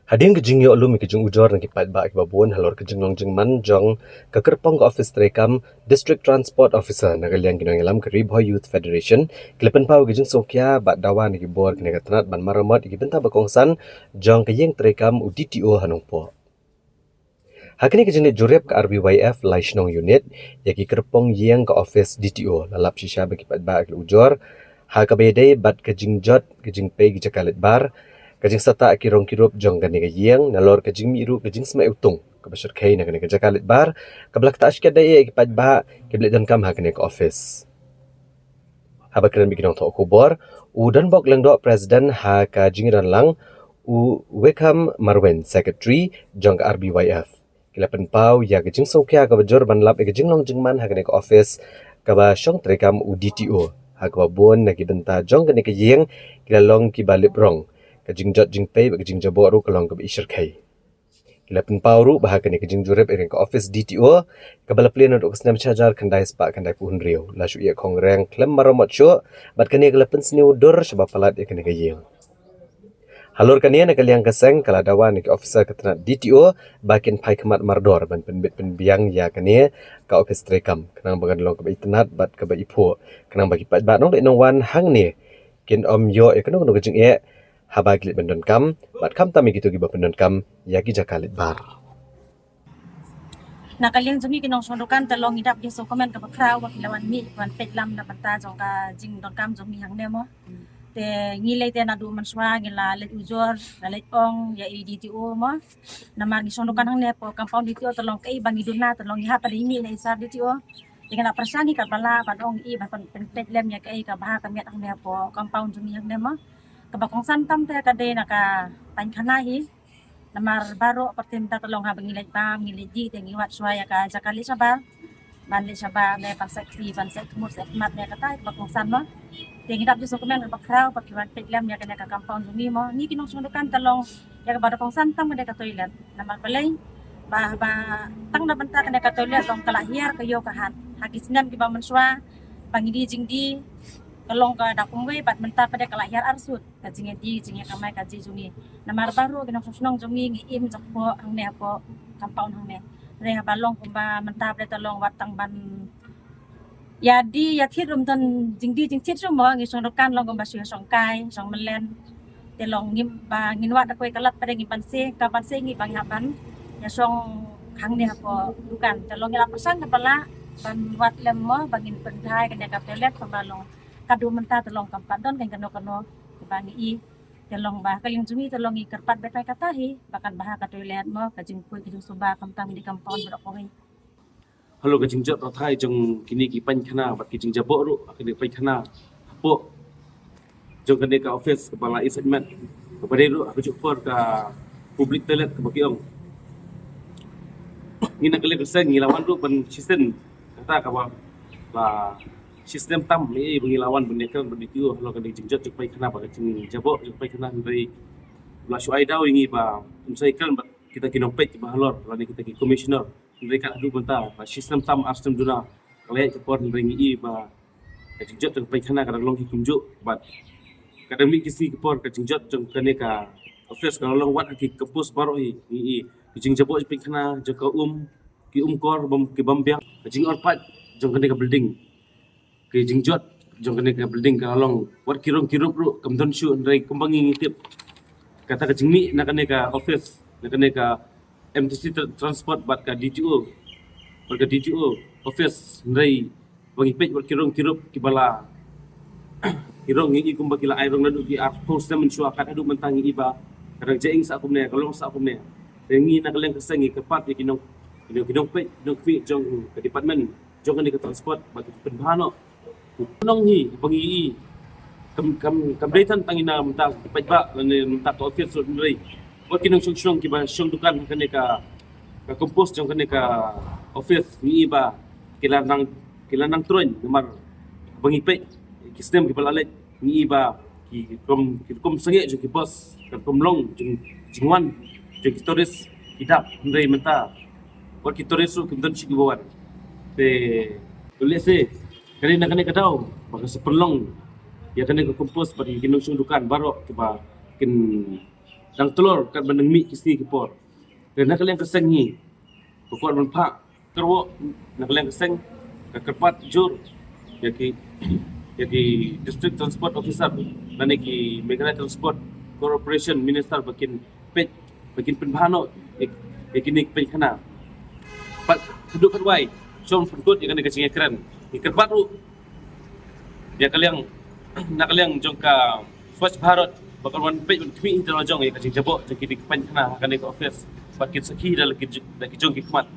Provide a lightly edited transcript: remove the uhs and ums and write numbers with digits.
Hadin kejing yo lu mi kejing ujor na kipat ba ikbabon halor kejing long jing man jong kekerpong ke office terekam District Transport Officer na galiang ginong ilam ke Ribhoy Youth Federation kelepen pau kejing sokya bat dawa ni gibor kene katanat ban maramot igibenta bakongsan jong kejing terekam UDTO hanongpo. Hakini kejing jurep ke RBYF Laishnong Unit yaki kerpong yang ke office DTO lalap shisha bekipat ba ujor ha kabede bat kejing jot kejing pe gijakalit bar kajing sata kirong kirup jong gani gayeng nalor kajing miru kajing semai utung kabasur kai na gani kajakalit bar kablak ta ashka dai ikipad ba kiblit dan kam ha gani ke office haba kran bikinong to kubor udan bok lang do president ha kajing ran lang u Wickham Marwin secretary jong ke RBYF kilapan pau ya kajing sokya kabajur ban lap kajing long jingman ha gani ke office kaba syong terekam UDTO ha kababon na gibenta jong gani kayeng kilalong kibalip rong kajing jot jing pay kajing jabo ru kalong ke isher kai kilapan pauru bahkan ni kajing jurep iring ke office DTO kabala plan untuk kesnam charger kandai spa kandai puhun riau lasu ia kongreng klem maromot syo bat kani kilapan seni udur sebab palat ia kani kayeng halur kani nak kaliang keseng kala dawan ke officer ketenat DTO bakin pai kemat mardor ban penbit penbiang ya kani ke office terekam kenang bagan long ke internet bat ke ipo kenang bagi pat bat nong dek nong wan hang ni kin om yo e kenong kajing e haba gilit bendon kam bat kam tami gitu giba bendon kam yagi jakalit bar Nakaliang jumi kinong sondokan talong idap di sokomen ka bakraw wa kilawan mi wan petlam na banta jong ka jing don kam jong mi hang nemo te ngilay te na du manswa ngila let ujor na let ong ya DTO mo na mar sondokan hang nepo compound DTO talong kay bangi duna talong iha pa rini na isar DTO dengan aprasani ka bala padong i ba petlem ya kay ka baha kamiat hang nepo compound jumi hang nemo kabakong santam te kade naka pankanahi namar baro pertinta tolong habang ngilid pa ngilid di tengiwat suaya ka jakali saba bandi saba me pansakti pansek mur sekmat ne kata bakong sanmo tengidap di sokumen bakraw pakiwan petlam ya kana ka compound jumi mo ni kinong sundukan talong ya ka barokong santam kada ka toilet namar balay ba tang na banta kana ka toilet tong kalahiar kayo kahan hagisnam ki ba manswa pangidi jingdi kalong ka dakumwe bat menta pada kalahiar arsut kajing di jing kamai kaji jungi namar baru ginong susnong jungi ngiim jakpo ang ne po compound hang ne re balong kumba menta pada tolong watang ban ya di ya thit rum ton jing di jing thit sumo ngi sondokan long kumba syu songkai song melen telong ngim ba nginwat akoi kalat pada ngi panse ka panse ngi panghapan ya song hang ne po dukan telong ngila pesan kepala ban wat lemo bangin pendai kena ka toilet pembalong kadu menta telong kampat don kan kano kebangi i telong bah kaling jumi telong i kerpat betai katahi bahkan bah ka toilet mo kajing pui kajing suba kamtang di compound berok koi halo kajing jot rothai jong kini ki pan khana bat kajing jabo ru akini pai khana po jong kene ka office kepala segmen kepada ru aku jupor ka public toilet ke bakiong ngina kali keseng ngilawan ru ban sistem kata ka ba sistem tam ni pengilawan bendekan berditiu kalau kena jingjot cepai kena ba kecing jabo cepai kena dari la syuai dau ingi ba umsaikan kita kinompet ba halor lani kita ki commissioner mereka adu benta ba sistem tam astem duna kalai cepor ringi i ba kejingjot cepai kena kadang long ki kunjuk ba kadang mi kisi kepor kejingjot jeng kene ka office kalau long wat ki kepus baru i kejing jabo cepai kena jaka ki kor bom ki bambiang kejing orpat jeng kene ka building ke jingjot jong kene ka building ka long wat kirong kirup ru kamdon shu ndai kumbangi ngitip kata ka jingmi na kene ka office na kene ka MTC transport bat ka DTO bat ka DTO office ndai bangi pej wat kirong kirup kibala kirong ngi kumba kila airong nadu ki post na menshu akat adu mentangi iba kadang jaing sa akumne kalong sa akumne rengi na kaleng kesengi kepat kinong pej kinong kwi jong ka department jong kene ka transport bat penbahano nong hi pangi kam daytan tangina menta pajba lani menta to office sundri wat kinong sung ki ba sung dukan kane ka compose jong kane ka office ni iba kilanang tron numar pangi pe kistem ki palalet ni iba ki kom sange jong ki boss kom long jingwan jong stories kidap ndai menta wat ki stories su kimdan chi giwan te tulese kani nak kani kadau baka seperlong ya kani ke kompos bagi kinung sundukan baro kiba kin dang telur kat bandeng mi kisni kipor. Dan nak kalian keseng ni. Pokok menpak kerwo nak kalian keseng ke kerpat jur yaki district transport officer dan ki Meghalaya Transport Corporation Minister bakin pej bakin penbahano yaki ni pej kana. Pat duduk kat wai. Som perkut yang kena kecing ekran. Kerpat tu dia kalian nak kalian jongka Swachh Bharat bakal wan pej kami dalam jong ya kacing jabok jadi di kepan kana akan ke office bakin sekhi dalam jong hikmat